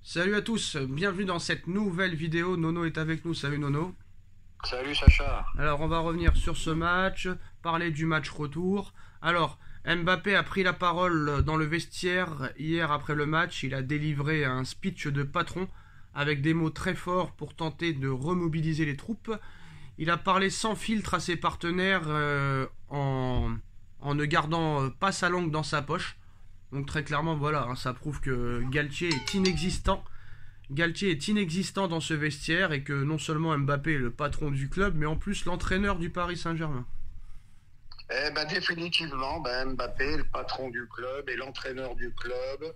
Salut à tous, bienvenue dans cette nouvelle vidéo. Nono est avec nous, salut Nono. Salut Sacha. Alors on va revenir sur ce match, parler du match retour. Alors Mbappé a pris la parole dans le vestiaire hier après le match. Il a délivré un speech de patron avec des mots très forts pour tenter de remobiliser les troupes. Il a parlé sans filtre à ses partenaires en ne gardant pas sa langue dans sa poche. Donc très clairement, voilà, ça prouve que Galtier est inexistant. Galtier est inexistant dans ce vestiaire et que non seulement Mbappé est le patron du club, mais en plus l'entraîneur du Paris Saint-Germain. Définitivement, Mbappé est le patron du club et l'entraîneur du club.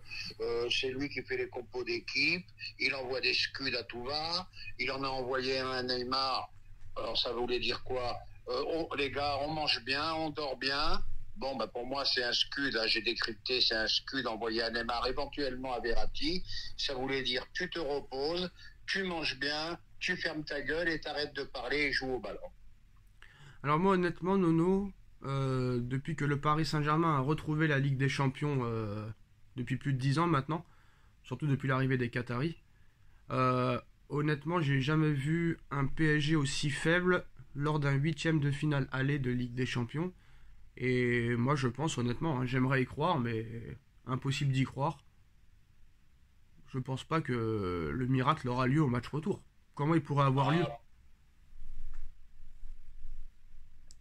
C'est lui qui fait les compos d'équipe. Il envoie des scuds à tout va. Il en a envoyé un à Neymar. Alors ça voulait dire quoi? Les gars, on mange bien, on dort bien. Bon, pour moi, c'est un scud. J'ai décrypté, c'est un scud envoyé à Neymar, éventuellement à Verratti. Ça voulait dire tu te reposes, tu manges bien, tu fermes ta gueule et t'arrêtes de parler et joue au ballon. Alors moi honnêtement, Nono, depuis que le Paris Saint-Germain a retrouvé la Ligue des Champions depuis plus de 10 ans maintenant, surtout depuis l'arrivée des Qataris, euh, honnêtement, j'ai jamais vu un PSG aussi faible lors d'un huitième de finale aller de Ligue des Champions. Et moi, je pense honnêtement, j'aimerais y croire, mais impossible d'y croire. Je pense pas que le miracle aura lieu au match retour. Comment il pourrait avoir lieu?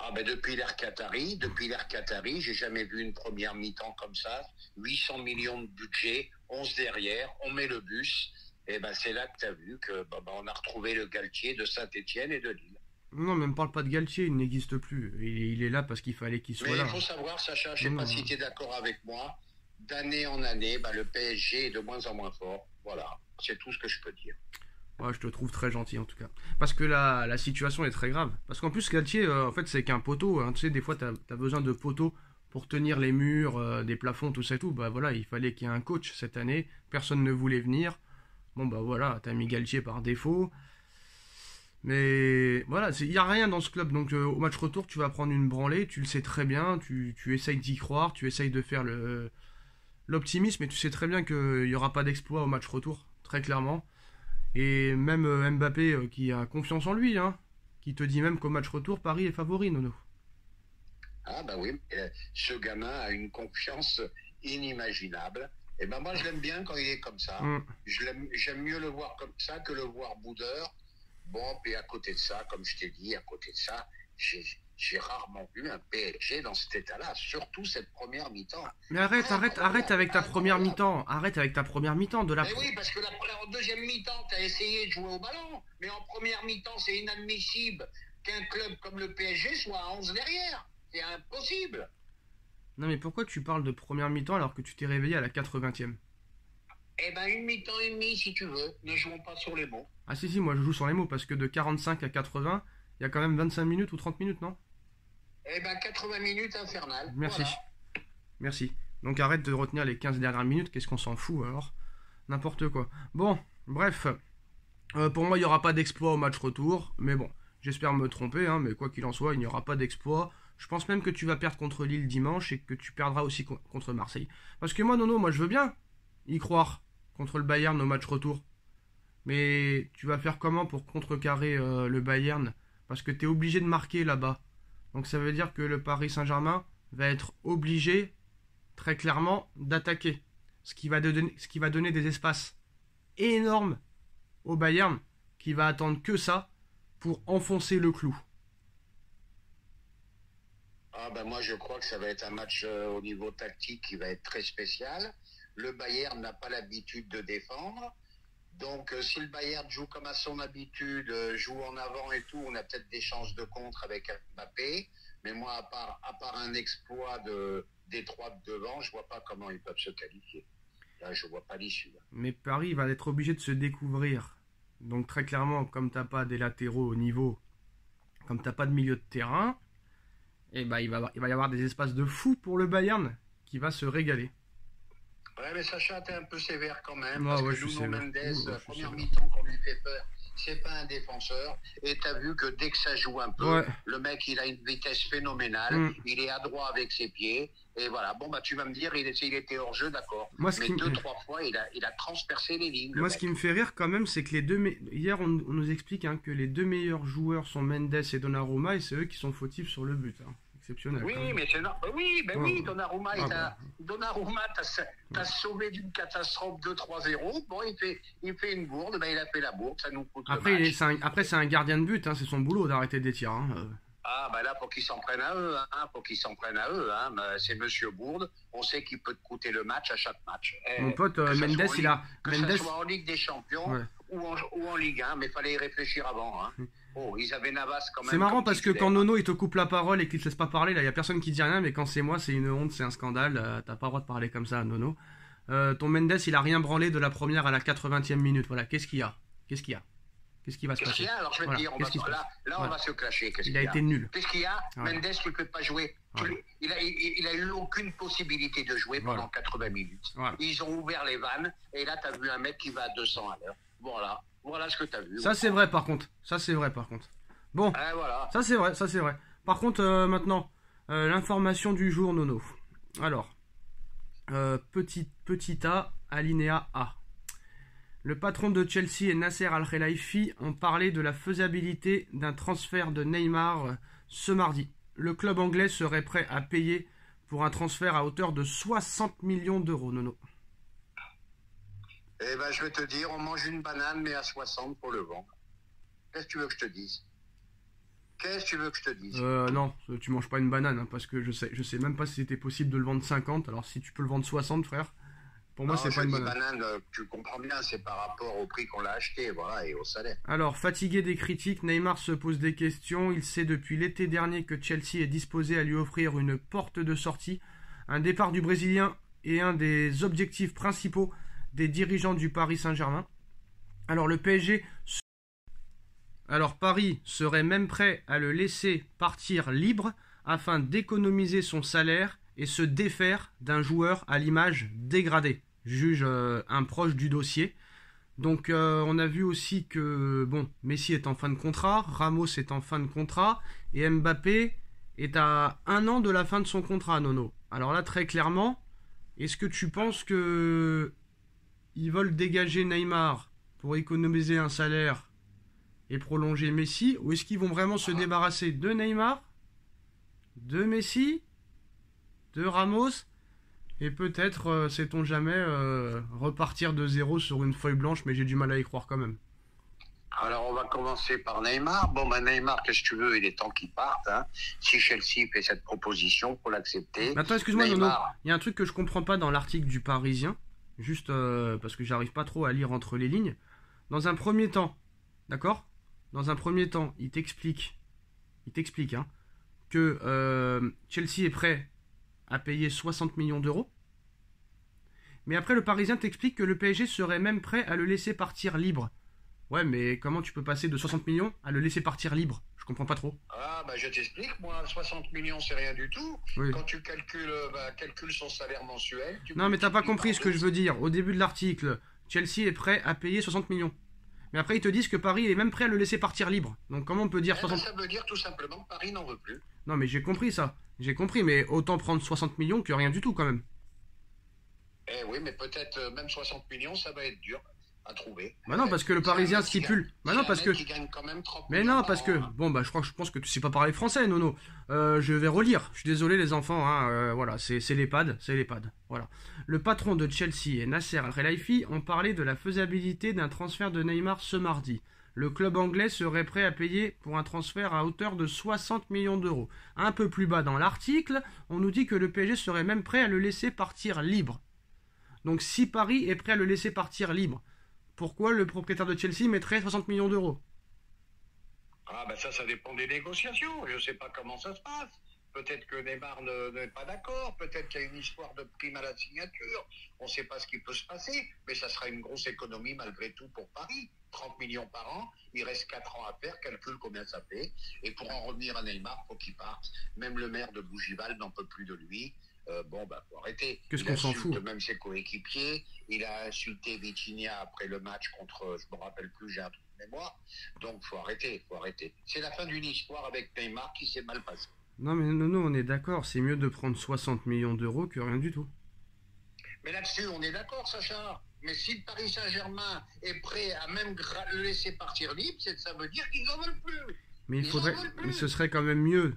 Ah, depuis l'ère Qatari, j'ai jamais vu une première mi-temps comme ça. 800 millions de budget, 11 derrière, on met le bus. Et c'est là que tu as vu que on a retrouvé le Galtier de Saint-Étienne et de Lille. Non, mais me parle pas de Galtier, il n'existe plus. Il est là parce qu'il fallait qu'il soit Mais il là. faut savoir, Sacha, je Non, sais pas non. si tu es d'accord avec moi, d'année en année, le PSG est de moins en moins fort. Voilà, c'est tout ce que je peux dire. Ouais, je te trouve très gentil en tout cas. Parce que la situation est très grave. Parce qu'en plus, Galtier, en fait, c'est qu'un poteau. Tu sais, des fois, t'as besoin de poteaux pour tenir les murs, des plafonds, tout ça et tout. Bah voilà, il fallait qu'il y ait un coach cette année. Personne ne voulait venir. Bon, bah voilà, t'as mis Galtier par défaut. Mais voilà, il n'y a rien dans ce club. Donc au match retour, tu vas prendre une branlée. Tu le sais très bien. Tu essayes d'y croire. Tu essayes de faire l'optimisme. Et tu sais très bien qu'il n'y aura pas d'exploit au match retour. Très clairement. Et même Mbappé qui a confiance en lui, qui te dit même qu'au match retour, Paris est favori, Nono. Ah oui, ce gamin a une confiance inimaginable. Et moi je l'aime bien quand il est comme ça. Mm. J'aime mieux le voir comme ça que le voir boudeur. Bon, puis à côté de ça, comme je t'ai dit, à côté de ça, j'ai rarement vu un PSG dans cet état-là, surtout cette première mi-temps. Mais arrête Incroyable, avec ta première incroyable. mi-temps. Arrête avec ta première mi-temps de la. Mais oui, parce que en deuxième mi-temps, tu as essayé de jouer au ballon. Mais en première mi-temps, c'est inadmissible qu'un club comme le PSG soit à 11 derrière. C'est impossible. Non mais pourquoi tu parles de première mi-temps alors que tu t'es réveillé à la 80e? Une mi-temps et demie si tu veux. Ne jouons pas sur les mots. Ah si, moi je joue sur les mots parce que de 45 à 80, il y a quand même 25 minutes ou 30 minutes, non? 80 minutes infernales. Merci. Voilà. Merci. Donc arrête de retenir les 15 dernières minutes, qu'est-ce qu'on s'en fout alors? N'importe quoi. Bon, bref. Pour moi, il n'y aura pas d'exploit au match retour. Mais bon, j'espère me tromper. Mais quoi qu'il en soit, il n'y aura pas d'exploit. Je pense même que tu vas perdre contre Lille dimanche et que tu perdras aussi contre Marseille. Parce que moi, Nono, moi je veux bien y croire contre le Bayern au match retour. Mais tu vas faire comment pour contrecarrer le Bayern? Parce que tu es obligé de marquer là-bas. Donc ça veut dire que le Paris Saint-Germain va être obligé, très clairement, d'attaquer. Ce qui va donner des espaces énormes au Bayern qui va attendre que ça pour enfoncer le clou. Moi je crois que ça va être un match au niveau tactique qui va être très spécial. Le Bayern n'a pas l'habitude de défendre. Donc si le Bayern joue comme à son habitude, joue en avant et tout, on a peut-être des chances de contre avec Mbappé. Mais moi, à part un exploit des trois de devant, je vois pas comment ils peuvent se qualifier. Là, je vois pas l'issue. Mais Paris va être obligé de se découvrir. Donc très clairement, comme t'as pas des latéraux au niveau, comme t'as pas de milieu de terrain, et bah il va y avoir des espaces de fou pour le Bayern qui va se régaler. Ouais, mais Sacha, t'es un peu sévère quand même, Ah parce ouais, que je suis Nuno sévère. Mendes, Ouh, je la suis première sévère. mi-temps qu'on lui fait peur, c'est pas un défenseur. Et tu as vu que dès que ça joue un peu, Ouais. le mec, il a une vitesse phénoménale. Il est adroit avec ses pieds. Et voilà. Bon, bah, tu vas me dire, il était hors jeu, d'accord. Moi, ce Mais qui me- 2-3 fois, il a transpercé les lignes, le Moi, ce mec. qui me fait rire quand même, c'est que les deux. Hier, on nous explique hein, que les deux meilleurs joueurs sont Mendes et Donnarumma, et c'est eux qui sont fautifs sur le but. Hein. Exceptionnel. Oui, quand même. mais c'est oui, ben oui, Donnarumma, bah. Donnarumma t'a sauvé d'une catastrophe 2-3-0. Bon, il fait une bourde, ben il a fait la bourde, ça nous coûte Après, le match. c'est un gardien de but, hein, c'est son boulot d'arrêter des tirs. Hein. Ah, ben là, faut qu'ils s'en prennent à eux, hein, faut qu'ils s'en prennent à eux, hein. Ben, c'est Monsieur Bourde, on sait qu'il peut te coûter le match à chaque match. Mon pote Que ça Mendes, soit en il a. que Mendes, ça soit en Ligue des Champions ouais. ou en Ligue 1, mais fallait y réfléchir avant, hein. Oh, ils avaient Navas quand même. C'est marrant comme parce que titulaire. quand Nono il te coupe la parole et qu'il te laisse pas parler, là il y a personne qui dit rien, mais quand c'est moi, c'est une honte, c'est un scandale. T'as pas le droit de parler comme ça à Nono. Ton Mendes, il a rien branlé de la première à la 80e minute. Voilà, qu'est-ce qu'il y a Qu'est-ce qu'il y a Qu'est-ce qui va se Qu'est-ce passer qu'il y a? Alors je vais Voilà, te dire, qu'est-ce qui se passe là on Voilà. va se clasher. Qu'est-ce Il qu'il a y a? été nul. Qu'est-ce qu'il y a? Voilà. Mendes ne peut pas jouer. Voilà. Il a eu aucune possibilité de jouer pendant Voilà. 80 minutes. Voilà. Ils ont ouvert les vannes et là tu as vu un mec qui va à 200 à l'heure. Voilà ce que tu as vu. Ça c'est vrai par contre. Ça c'est vrai par contre. Bon, Voilà. ça c'est vrai, ça c'est vrai. Par contre, maintenant, l'information du jour, Nono. Alors, petit A, alinéa A. Le patron de Chelsea et Nasser Al-Khelaifi ont parlé de la faisabilité d'un transfert de Neymar ce mardi. Le club anglais serait prêt à payer pour un transfert à hauteur de 60 millions d'euros, Nono. Eh ben je vais te dire, on mange une banane mais à 60 pour le vent. Qu'est-ce que tu veux que je te dise? Qu'est-ce que tu veux que je te dise? Non, tu manges pas une banane, hein, parce que je sais même pas si c'était possible de le vendre 50. Alors si tu peux le vendre 60, frère, pour moi Non, c'est je pas une dis banane. tu comprends bien, c'est par rapport au prix qu'on l'a acheté, voilà, et au salaire. Alors, fatigué des critiques, Neymar se pose des questions. Il sait depuis l'été dernier que Chelsea est disposé à lui offrir une porte de sortie. Un départ du Brésilien est un des objectifs principaux des dirigeants du Paris Saint-Germain. Alors, Paris serait même prêt à le laisser partir libre afin d'économiser son salaire et se défaire d'un joueur à l'image dégradée, juge un proche du dossier. Donc on a vu aussi que bon, Messi est en fin de contrat, Ramos est en fin de contrat et Mbappé est à 1 an de la fin de son contrat, Nono. Alors là, très clairement, est-ce que tu penses que ils veulent dégager Neymar pour économiser un salaire et prolonger Messi, ou est-ce qu'ils vont vraiment se débarrasser de Neymar, de Messi, de Ramos et peut-être, sait-on jamais, repartir de zéro sur une feuille blanche, mais j'ai du mal à y croire quand même. Alors, on va commencer par Neymar. Bon, ben Neymar, qu'est-ce que tu veux? Il est temps qu'il parte, hein. Si Chelsea fait cette proposition, faut l'accepter. Mais attends, excuse-moi, Nono. Neymar, Il y a un truc que je comprends pas dans l'article du Parisien, juste parce que j'arrive pas trop à lire entre les lignes. Dans un premier temps, d'accord? Dans un premier temps, il t'explique, hein, que Chelsea est prêt à payer 60 millions d'euros. Mais après, le Parisien t'explique que le PSG serait même prêt à le laisser partir libre. Ouais, mais comment tu peux passer de 60 millions à le laisser partir libre? Je comprends pas trop. bah, je t'explique, moi, 60 millions, c'est rien du tout. Oui. Quand tu calcules son salaire mensuel... Non, mais t'as pas compris ce que je veux dire. Au début de l'article, Chelsea est prêt à payer 60 millions. Mais après, ils te disent que Paris est même prêt à le laisser partir libre. Donc comment on peut dire 60... Ça veut dire tout simplement que Paris n'en veut plus. Non, mais j'ai compris ça. J'ai compris, mais autant prendre 60 millions que rien du tout quand même. Eh oui, mais peut-être même 60 millions, ça va être dur à trouver. Bah non, parce que le Parisien stipule. Bah non, parce que. Qui gagne quand même 30 Mais millions non, par parce que. an, hein. Bon, bah je pense que tu sais pas parler français, Nono. Je vais relire. Je suis désolé, les enfants, hein. Voilà, c'est l'EHPAD. C'est l'EHPAD. Voilà. Le patron de Chelsea et Nasser Al-Khelaifi ont parlé de la faisabilité d'un transfert de Neymar ce mardi. Le club anglais serait prêt à payer pour un transfert à hauteur de 60 millions d'euros. Un peu plus bas dans l'article, on nous dit que le PSG serait même prêt à le laisser partir libre. Donc si Paris est prêt à le laisser partir libre, pourquoi le propriétaire de Chelsea mettrait 60 millions d'euros? Ah ben ça dépend des négociations. Je ne sais pas comment ça se passe. Peut-être que Neymar n'est pas d'accord. Peut-être qu'il y a une histoire de prime à la signature. On ne sait pas ce qui peut se passer. Mais ça sera une grosse économie malgré tout pour Paris. 30 millions par an. Il reste 4 ans à faire. Calcule combien ça fait. Et pour en revenir à Neymar, il faut qu'il parte. Même le maire de Bougival n'en peut plus de lui. Faut arrêter. Qu'est-ce qu'on s'en fout? Même ses coéquipiers. Il a insulté Vitinha après le match contre, je me rappelle plus, j'ai un truc mémoire. Donc, faut arrêter. C'est la fin d'une histoire avec Neymar qui s'est mal passée. Non, mais non, on est d'accord. C'est mieux de prendre 60 millions d'euros que rien du tout. Mais là-dessus, on est d'accord, Sacha. Mais si le Paris Saint-Germain est prêt à même le laisser partir libre, ça veut dire qu'ils n'en veulent plus. Mais mais ce serait quand même mieux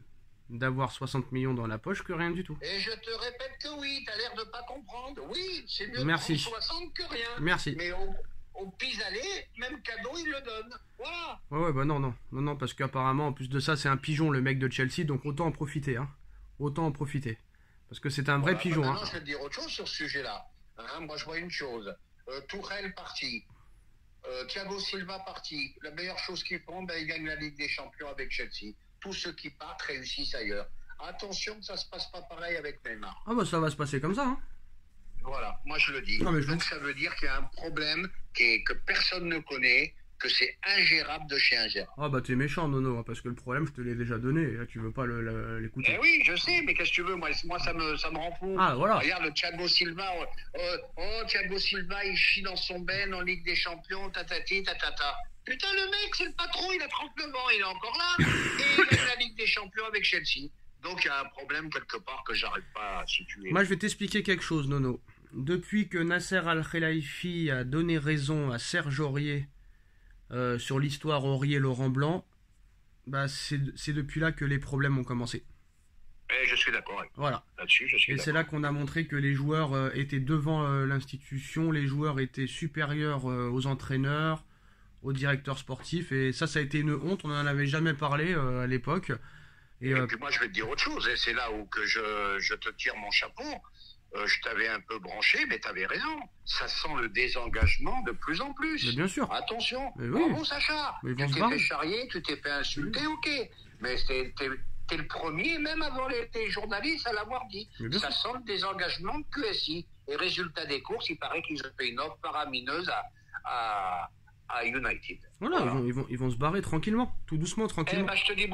d'avoir 60 millions dans la poche que rien du tout. Et je te répète que oui, t'as l'air de pas comprendre. Oui, c'est mieux Merci. de prendre 60 que rien. Merci. Mais au pis-aller, même cadeau, il le donne. Voilà. Ouais, bah non, parce qu'apparemment, en plus de ça, c'est un pigeon, le mec de Chelsea, donc autant en profiter, hein. Autant en profiter. Parce que c'est un vrai pigeon, maintenant, hein. je vais te dire autre chose sur ce sujet-là. Hein, moi, je vois une chose. Tourelle parti. Thiago Silva parti. La meilleure chose qu'ils font, ben, ils gagnent la Ligue des Champions avec Chelsea. Tous ceux qui partent réussissent ailleurs. Attention que ça se passe pas pareil avec Neymar. Ah bah ça va se passer comme ça, hein. Voilà, moi je le dis. Non, mais donc ça veut dire qu'il y a un problème que personne ne connaît, que c'est ingérable de chez ingérable. Ah bah t'es méchant, Nono, parce que le problème, je te l'ai déjà donné, et là tu veux pas l'écouter. Eh oui, je sais, mais qu'est-ce que tu veux, moi ça me rend fou. Ah voilà. Regarde le Thiago Silva, Thiago Silva, il chie dans son ben en Ligue des Champions, tatati, tatata. Putain, le mec, c'est le patron, il a 39 ans, il est encore là, et il gagne la Ligue des Champions avec Chelsea. Donc il y a un problème quelque part que j'arrive pas à situer. Moi je vais t'expliquer quelque chose, Nono. Depuis que Nasser Al-Khelaifi a donné raison à Serge Aurier sur l'histoire Aurier-Laurent Blanc, bah c'est depuis là que les problèmes ont commencé. Je suis d'accord avec toi. Voilà. Là-dessus, je suis Et c'est là qu'on a montré que les joueurs étaient devant l'institution, les joueurs étaient supérieurs aux entraîneurs, aux directeurs sportifs, et ça a été une honte, on n'en avait jamais parlé à l'époque. Et puis moi je vais te dire autre chose, et c'est là où que je te tire mon chapeau. Je t'avais un peu branché, mais t'avais raison. Ça sent le désengagement de plus en plus. Mais bien sûr. Attention. Mais oui. Bravo Sacha. Mais tu t'es fait charrier, tu t'es fait insulter, ok. Mais t'es le premier, même avant les journalistes, à l'avoir dit. Ça sent le désengagement de QSI. Et résultat des courses, il paraît qu'ils ont fait une offre faramineuse à United. Voilà. Ils vont se barrer tranquillement, tout doucement, tranquillement. Je te dis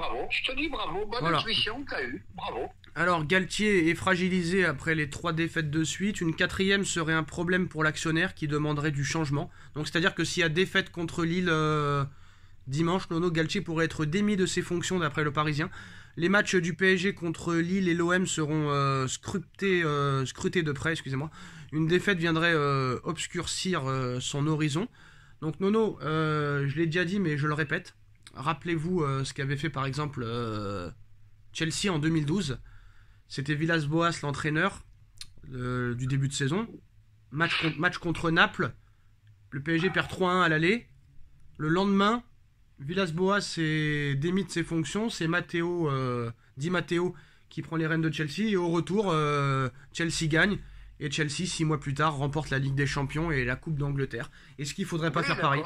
bravo. Bonne intuition que t'as eue. Bravo. Alors, Galtier est fragilisé après les 3 défaites de suite. Une 4e serait un problème pour l'actionnaire qui demanderait du changement. Donc, c'est-à-dire que s'il y a défaite contre Lille dimanche, Nono, Galtier pourrait être démis de ses fonctions d'après le Parisien. Les matchs du PSG contre Lille et l'OM seront scrutés de près. Excusez-moi. Une défaite viendrait obscurcir son horizon. Donc, Nono, je l'ai déjà dit, mais je le répète. Rappelez-vous ce qu'avait fait par exemple Chelsea en 2012. C'était Villas-Boas l'entraîneur du début de saison. Match contre Naples. Le PSG perd 3-1 à l'aller. Le lendemain, Villas-Boas est démis de ses fonctions. C'est Di Matteo qui prend les rênes de Chelsea. Et au retour, Chelsea gagne. Et Chelsea, 6 mois plus tard, remporte la Ligue des Champions et la Coupe d'Angleterre. Est-ce qu'il ne faudrait pas faire pareil?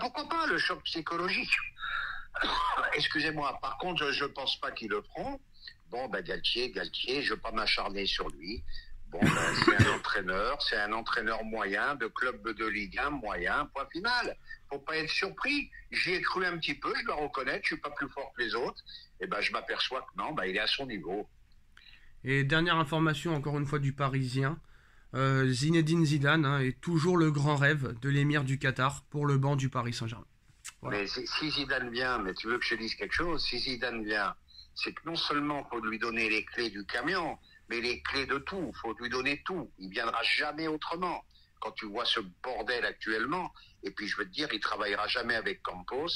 Pourquoi pas, le choc psychologique. Excusez-moi, par contre, je ne pense pas qu'ils le feront. Bon, Galtier, je ne veux pas m'acharner sur lui. Bon, c'est un entraîneur moyen, de club de Ligue 1 moyen, point final. Faut pas être surpris. J'y ai cru un petit peu, je dois reconnaître, je suis pas plus fort que les autres. Et je m'aperçois que non, il est à son niveau. Et dernière information, encore une fois, du Parisien. Zinedine Zidane est toujours le grand rêve de l'émir du Qatar pour le banc du Paris Saint-Germain. Voilà. Mais si Zidane vient, mais tu veux que je te dise quelque chose? Si Zidane vient, c'est que non seulement il faut lui donner les clés du camion, mais les clés de tout. Il faut lui donner tout. Il viendra jamais autrement. Quand tu vois ce bordel actuellement, et puis je veux te dire, il travaillera jamais avec Campos.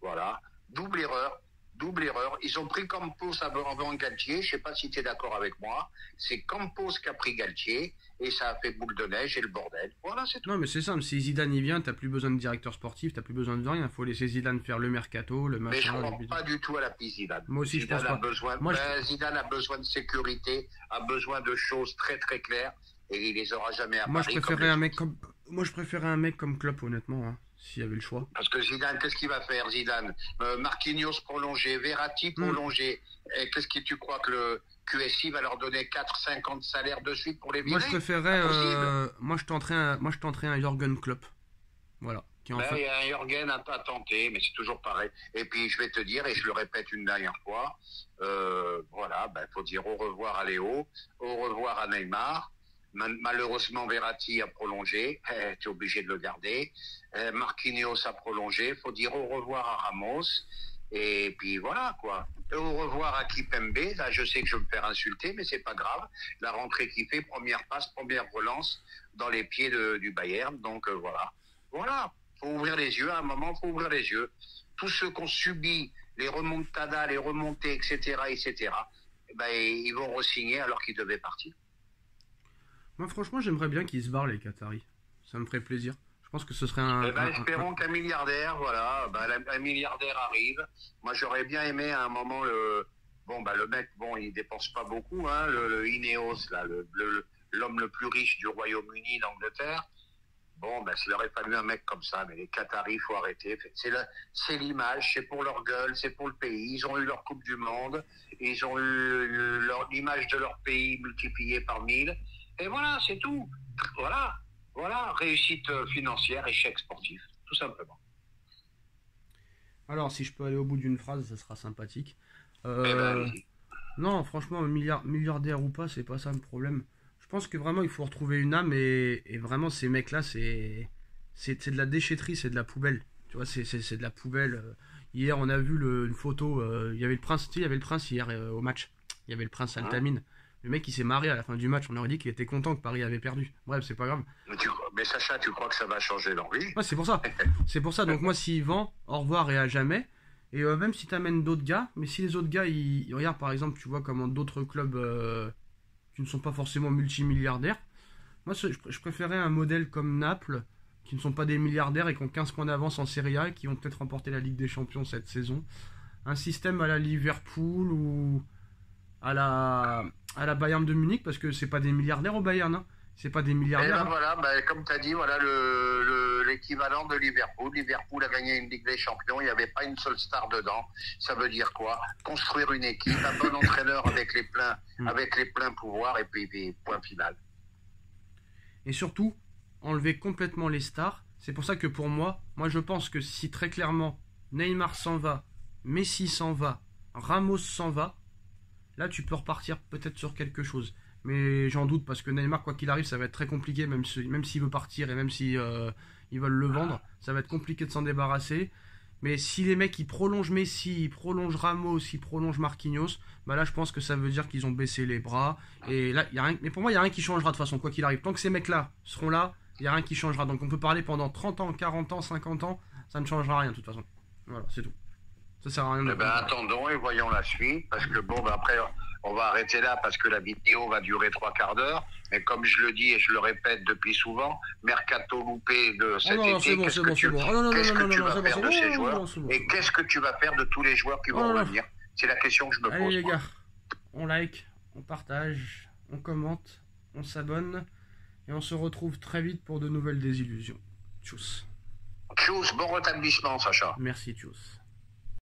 Voilà. Double erreur. Ils ont pris Campos avant Galtier. Je sais pas si tu es d'accord avec moi. C'est Campos qui a pris Galtier et ça a fait boule de neige et le bordel. Voilà, c'est tout. Non, mais c'est simple. Si Zidane y vient, t'as plus besoin de directeur sportif, t'as plus besoin de rien. Il faut laisser Zidane faire le mercato, le machin. Mais je ne crois pas du tout à la piste Zidane. Moi aussi, Zidane je pense pas. Zidane a besoin de sécurité, a besoin de choses très très claires et il les aura jamais à Moi, Paris. Je préférais un mec comme Klopp, honnêtement. S'il y avait le choix. Parce que Zidane, qu'est-ce qu'il va faire, Zidane? Marquinhos prolongé, Verratti prolongé. Et qu'est-ce que tu crois que le QSI va leur donner 4-5 ans de salaire de suite pour les virer? Moi, je préférais... moi, je tenterais un Jürgen Klopp. Voilà. Il y a un Jürgen à tenter, mais c'est toujours pareil. Et puis, je vais te dire, et je le répète une dernière fois, faut dire au revoir à Léo, au revoir à Neymar. Malheureusement, Verratti a prolongé. Tu es obligé de le garder. Marquinhos a prolongé. Il faut dire au revoir à Ramos. Et puis voilà, quoi. Et au revoir à Kipembe. Là, je sais que je vais me faire insulter, mais c'est pas grave. La rentrée qu'il fait, première passe, première relance dans les pieds du Bayern. Donc voilà. Voilà. Faut ouvrir les yeux. À un moment, faut ouvrir les yeux. Tous ceux qui ont subi les remontadas, les remontées, etc., ben, ils vont re-signer alors qu'ils devaient partir. Moi, franchement, j'aimerais bien qu'ils se barrent, les Qataris. Ça me ferait plaisir. Je pense que ce serait Eh ben, espérons qu'un milliardaire, voilà, ben, un milliardaire arrive. Moi, j'aurais bien aimé à un moment le mec, bon, il dépense pas beaucoup, hein, le Ineos, là, l'homme le plus riche du Royaume-Uni, d'Angleterre. Bon, ben, s'il aurait fallu un mec comme ça, mais les Qataris, il faut arrêter. C'est l'image, c'est pour leur gueule, c'est pour le pays. Ils ont eu leur Coupe du Monde, ils ont eu l'image de leur pays multipliée par 1000. Et voilà, c'est tout. Voilà, réussite financière, échec sportif, tout simplement. Alors, si je peux aller au bout d'une phrase, ça sera sympathique. Eh ben, allez-y. Non, franchement, milliardaire ou pas, c'est pas ça le problème. Je pense que vraiment, il faut retrouver une âme et vraiment, ces mecs-là, c'est de la déchetterie, c'est de la poubelle. Tu vois, c'est de la poubelle. Hier, on a vu une photo. Il y avait le prince, tu sais, il y avait le prince hier au match. Il y avait le prince Altamine. Le mec, il s'est marré à la fin du match. On aurait dit qu'il était content que Paris avait perdu. Bref, c'est pas grave. Mais Sacha, tu crois que ça va changer leur vie? Ouais, c'est pour ça. C'est pour ça. Donc, moi, s'il vend, au revoir et à jamais. Et même si tu amènes d'autres gars, mais si les autres gars, ils regardent par exemple, tu vois comment d'autres clubs qui ne sont pas forcément multimilliardaires, moi je préférais un modèle comme Naples, qui ne sont pas des milliardaires et qui ont 15 points d'avance en Serie A et qui vont peut-être remporter la Ligue des Champions cette saison. Un système à la Liverpool ou à la Bayern de Munich, parce que c'est pas des milliardaires au Bayern, hein. C'est pas des Et milliardaires. ben voilà, comme tu as dit, voilà l'équivalent de Liverpool. Liverpool a gagné une Ligue des Champions, il n'y avait pas une seule star dedans. Ça veut dire quoi? Construire une équipe, un bon entraîneur avec les pleins pouvoirs, et puis point final. Et surtout, enlever complètement les stars. C'est pour ça que pour moi je pense que si très clairement Neymar s'en va, Messi s'en va, Ramos s'en va, là tu peux repartir peut-être sur quelque chose. Mais j'en doute parce que Neymar, quoi qu'il arrive, ça va être très compliqué, même s'il veut partir et même si ils veulent le vendre, ça va être compliqué de s'en débarrasser. Mais si les mecs ils prolongent Messi, ils prolongent Ramos, ils prolongent Marquinhos, bah là je pense que ça veut dire qu'ils ont baissé les bras. Et là, y a rien. Mais pour moi, il n'y a rien qui changera de toute façon, quoi qu'il arrive. Tant que ces mecs-là seront là, il n'y a rien qui changera. Donc on peut parler pendant 30 ans, 40 ans, 50 ans, ça ne changera rien de toute façon. Voilà, c'est tout. Ça sert à rien de. Eh ben, attendons et voyons la suite, parce que après, on va arrêter là, parce que la vidéo va durer 3/4 d'heure. Mais comme je le dis et je le répète depuis souvent, mercato loupé de cet été, qu'est-ce que tu vas faire de ces joueurs? Et qu'est-ce que tu vas faire de tous les joueurs qui vont revenir? C'est la question que je me pose. Allez les gars, on like, on partage, on commente, on s'abonne, et on se retrouve très vite pour de nouvelles désillusions. Tchuss. Tchuss, bon rétablissement, Sacha. Merci, tchuss.